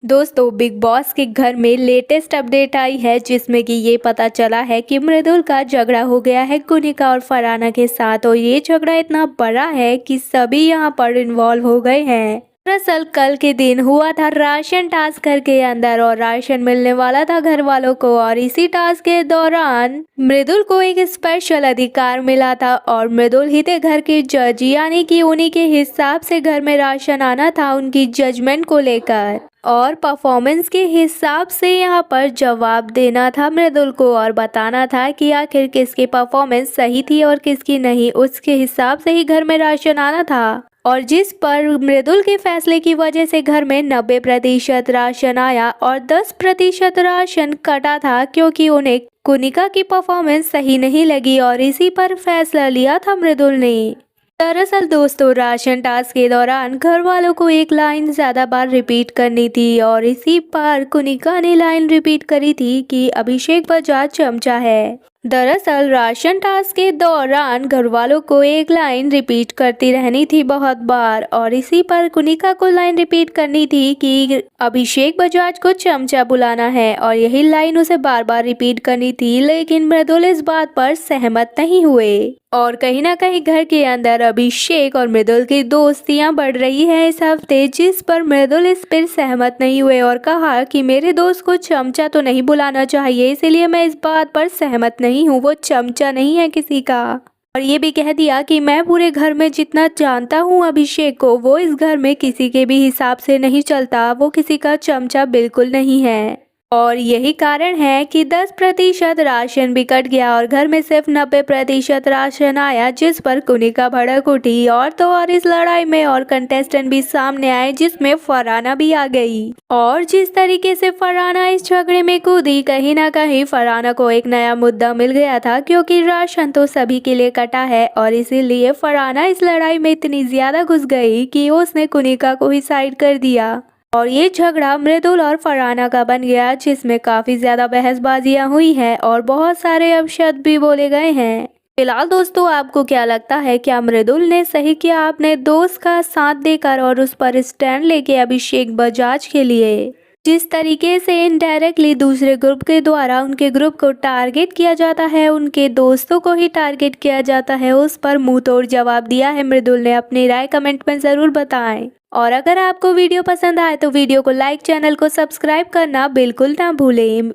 दोस्तों big boss के घर में लेटेस्ट अपडेट आई है जिसमें कि ये पता चला है कि मृदुल का झगड़ा हो गया है कुनिका और फरहाना के साथ। और ये झगड़ा इतना बड़ा है कि सभी यहाँ पर इन्वॉल्व हो गए हैं। दरअसल कल के दिन हुआ था राशन टास्क घर के अंदर और राशन मिलने वाला था घर वालों को। और इसी टास्क के दौरान मृदुल को एक स्पेशल अधिकार मिला था और मृदुल ही थे घर के जज, यानी कि उन्हीं के हिसाब से घर में राशन आना था उनकी जजमेंट को लेकर। और परफॉर्मेंस के हिसाब से यहाँ पर जवाब देना था मृदुल को और बताना था कि आखिर किसकी परफॉर्मेंस सही थी और किसकी नहीं। उसके हिसाब से ही घर में राशन आना था और जिस पर मृदुल के फैसले की वजह से घर में 90% राशन आया और 10% राशन कटा था क्योंकि उन्हें कुनिका की परफॉर्मेंस सही नहीं लगी और इसी पर फैसला लिया था मृदुल ने। दरअसल दोस्तों राशन टास्क के दौरान घर वालों को एक लाइन ज्यादा बार रिपीट करनी थी और इसी पर कुनिका ने लाइन रिपीट करी थी कि अभिषेक बजाज चमचा है। दरअसल राशन टास्क के दौरान घर वालों को एक लाइन रिपीट करती रहनी थी बहुत बार और इसी पर कुनिका को लाइन रिपीट करनी थी कि अभिषेक बजाज को चमचा बुलाना है और यही लाइन उसे बार बार रिपीट करनी थी। लेकिन मृदुल इस बात पर सहमत नहीं हुए और कहीं ना कहीं घर के अंदर अभिषेक और मृदुल की दोस्तियां बढ़ रही है इस हफ्ते, जिस पर मृदुल इस पर सहमत नहीं हुए और कहा कि मेरे दोस्त को चमचा तो नहीं बुलाना चाहिए, इसीलिए मैं इस बात पर सहमत नहीं हूँ, वो चमचा नहीं है किसी का। और ये भी कह दिया कि मैं पूरे घर में जितना जानता हूँ अभिषेक को, वो इस घर में किसी के भी हिसाब से नहीं चलता, वो किसी का चमचा बिल्कुल नहीं है। और यही कारण है कि 10% राशन भी कट गया और घर में सिर्फ 90% राशन आया, जिस पर कुनिका भड़क उठी। और तो और इस लड़ाई में और कंटेस्टेंट भी सामने आए जिसमें फरहाना भी आ गई। और जिस तरीके से फरहाना इस झगड़े में कूदी, कहीं ना कहीं फरहाना को एक नया मुद्दा मिल गया था क्योंकि राशन तो सभी के लिए कटा है और इसीलिए फरहाना इस लड़ाई में इतनी ज्यादा घुस गई कि उसने कुनिका को ही साइड कर दिया और ये झगड़ा मृदुल और फरहाना का बन गया, जिसमें काफी ज्यादा बहसबाजियां हुई हैं और बहुत सारे अपशब्द भी बोले गए हैं। फिलहाल दोस्तों आपको क्या लगता है, क्या मृदुल ने सही किया अपने दोस्त का साथ देकर और उस पर स्टैंड लेके अभिषेक बजाज के लिए? जिस तरीके से इनडायरेक्टली दूसरे ग्रुप के द्वारा उनके ग्रुप को टारगेट किया जाता है, उनके दोस्तों को ही टारगेट किया जाता है, उस पर मुंह तोड़ जवाब दिया है मृदुल ने। अपनी राय कमेंट में जरूर बताएं और अगर आपको वीडियो पसंद आए तो वीडियो को लाइक, चैनल को सब्सक्राइब करना बिल्कुल ना भूलें।